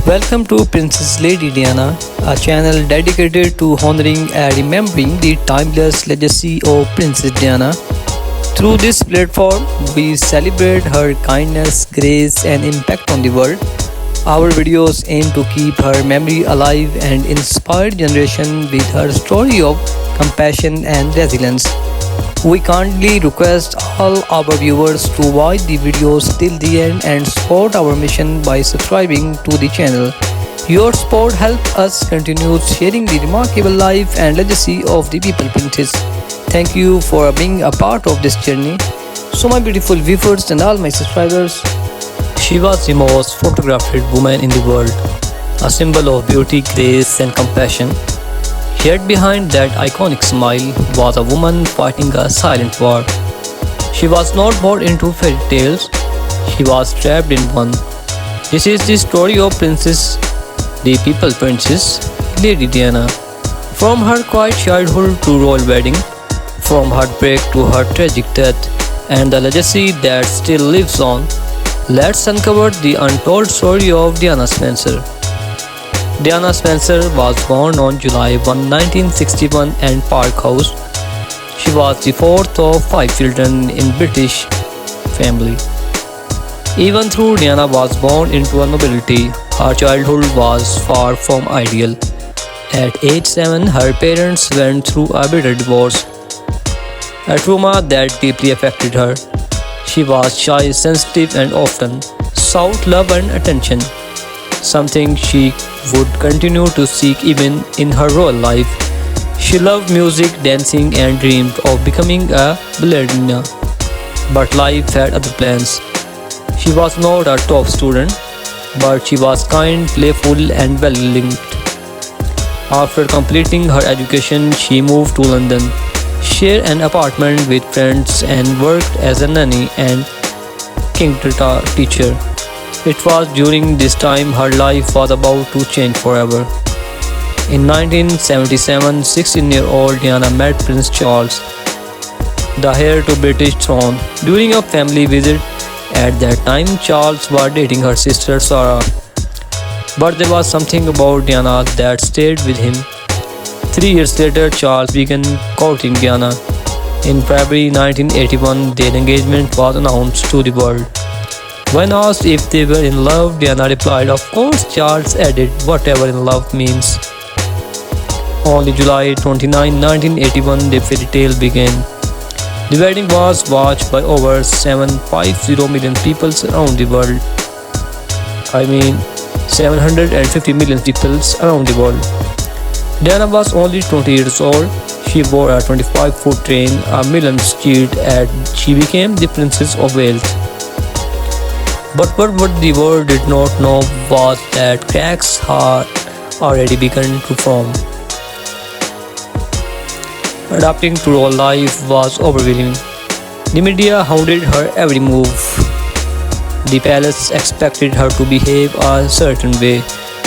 Welcome to Princess Lady Diana, a channel dedicated to honoring and remembering the timeless legacy of Princess Diana. Through this platform, we celebrate her kindness, grace, and impact on the world. Our videos aim to keep her memory alive and inspire generation with her story of compassion and resilience. We kindly request all our viewers to watch the videos till the end and support our mission by subscribing to the channel. Your support helps us continue sharing the remarkable life and legacy of the People Princess. Thank you for being a part of this journey. So my beautiful viewers and all my subscribers, she was the most photographed woman in the world, a symbol of beauty, grace and compassion. Yet behind that iconic smile was a woman fighting a silent war. She was not born into fairy tales, she was trapped in one. This is the story of Princess, the People Princess, Lady Diana. From her quiet childhood to royal wedding, from heartbreak to her tragic death, and the legacy that still lives on, let's uncover the untold story of Diana Spencer. Diana Spencer was born on July 1, 1961 in Park House. She was the fourth of five children in British family. Even though Diana was born into a nobility, her childhood was far from ideal. At age 7, her parents went through a bitter divorce, a trauma that deeply affected her. She was shy, sensitive, and often sought love and attention, something she would continue to seek even in her royal life. She loved music, dancing, and dreamed of becoming a ballerina. But life had other plans. She was not a top student, but she was kind, playful, and well-linked. After completing her education, she moved to London, shared an apartment with friends, and worked as a nanny and kindergarten teacher. It was during this time her life was about to change forever. In 1977, 16-year-old Diana met Prince Charles, the heir to British throne. During a family visit, at that time Charles was dating her sister Sarah. But there was something about Diana that stayed with him. 3 years later, Charles began courting Diana. In February 1981, their engagement was announced to the world. When asked if they were in love, Diana replied, "Of course." Charles added, "Whatever in love means." On July 29, 1981, the fairy tale began. The wedding was watched by over 750 million people around the world. 750 million people around the world. Diana was only 20 years old. She wore a 25-foot train, a million's shield, and she became the Princess of Wales. But what the world did not know was that cracks had already begun to form. Adapting to royal life was overwhelming. The media hounded her every move. The palace expected her to behave a certain way,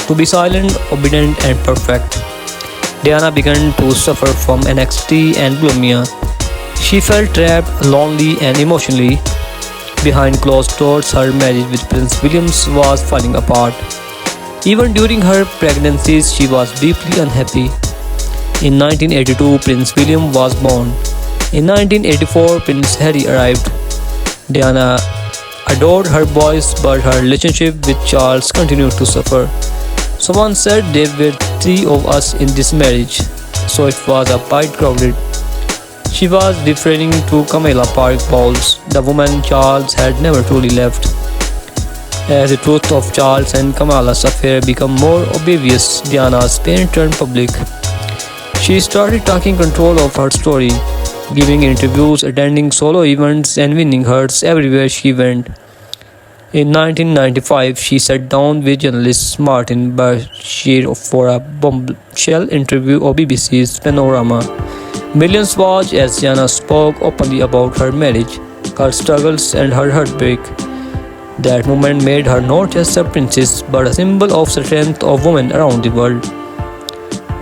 to be silent, obedient, and perfect. Diana began to suffer from anxiety and bulimia. She felt trapped, lonely, and emotionally. Behind closed doors, her marriage with Prince William was falling apart. Even during her pregnancies, she was deeply unhappy. In 1982, Prince William was born. In 1984, Prince Harry arrived. Diana adored her boys, but her relationship with Charles continued to suffer. Someone said there were 3 of us in this marriage, so it was a bit crowded. She was referring to Camilla Park Bowles, the woman Charles had never truly left. As the truth of Charles and Camilla's affair became more obvious, Diana's pain turned public. She started taking control of her story, giving interviews, attending solo events, and winning hearts everywhere she went. In 1995, she sat down with journalist Martin Bashir for a bombshell interview on BBC's Panorama. Millions watched as Diana spoke openly about her marriage, her struggles, and her heartbreak. That moment made her not just a princess, but a symbol of strength of women around the world.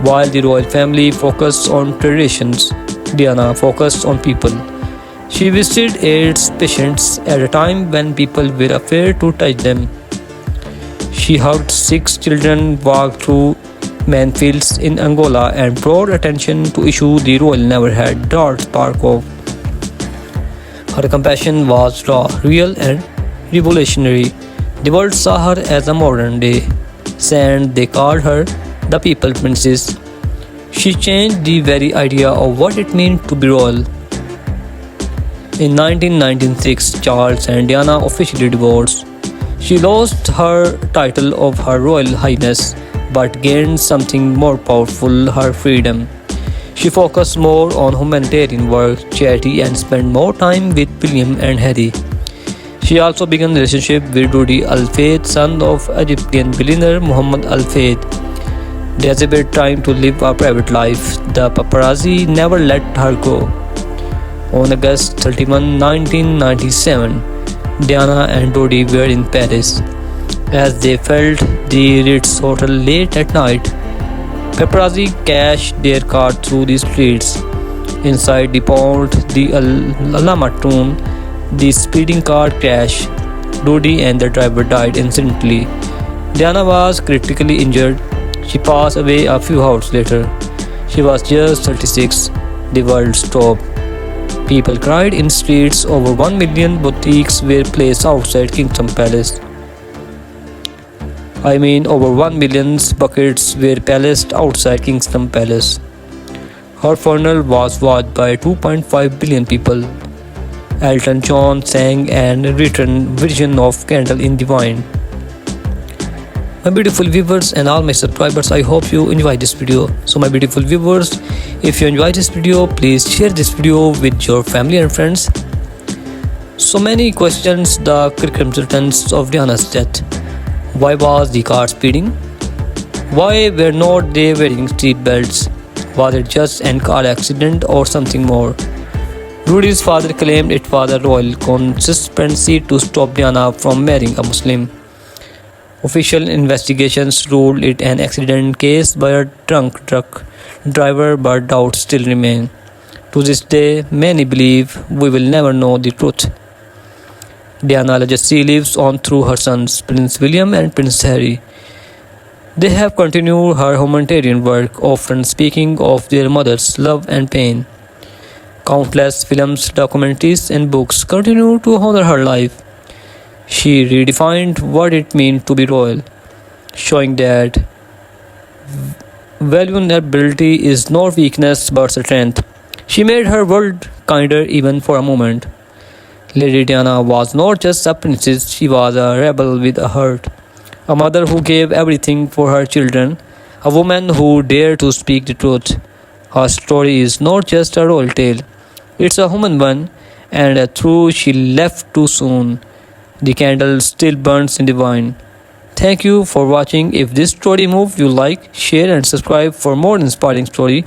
While the royal family focused on traditions, Diana focused on people. She visited AIDS patients at a time when people were afraid to touch them. She hugged 6 children, walked through minefields in Angola, and brought attention to issues the royal never had dared spark of. Her compassion was raw, real, and revolutionary. The world saw her as a modern day saint. They called her the People Princess. She changed the very idea of what it meant to be royal. In 1996, Charles and Diana officially divorced. She lost her title of Her Royal Highness but gained something more powerful, her freedom. She focused more on humanitarian work, charity, and spent more time with William and Harry. She also began a relationship with Rudy Al Fayed, son of Egyptian billionaire Muhammad Al Fayed. Desperate trying to live a private life, the paparazzi never let her go. On August 31, 1997, Diana and Dodi were in Paris. As they felt the Ritz Hotel late at night, paparazzi cashed their car through the streets. Inside the Pont de Lamartine, the speeding car crashed. Dodi and the driver died instantly. Diana was critically injured. She passed away a few hours later. She was just 36. The world stopped. People cried in streets. Over 1 million boutiques were placed outside Kingdom Palace. Over 1 million buckets were placed outside Kingdom Palace. Her funeral was watched by 2.5 billion people. Elton John sang and written version of Candle in the Wind. My beautiful viewers and all my subscribers, I hope you enjoy this video. So my beautiful viewers, if you enjoy this video, please share this video with your family and friends. So many questions the circumstances of Diana's death. Why was the car speeding? Why were not they wearing seat belts? Was it just an car accident or something more? Rudy's father claimed it was a royal conspiracy to stop Diana from marrying a Muslim. Official investigations ruled it an accident case by a drunk truck driver, but doubts still remain. To this day, many believe we will never know the truth. Diana's legacy lives on through her sons, Prince William and Prince Harry. They have continued her humanitarian work, often speaking of their mother's love and pain. Countless films, documentaries, and books continue to honor her life. She redefined what it meant to be royal, showing that vulnerability is not weakness but strength. She made her world kinder even for a moment. Lady Diana was not just a princess, she was a rebel with a heart. A mother who gave everything for her children, a woman who dared to speak the truth. Her story is not just a royal tale, it's a human one, and a truth she left too soon. The candle still burns in the wine. Thank you for watching. If this story moved you, like, share and subscribe for more inspiring story.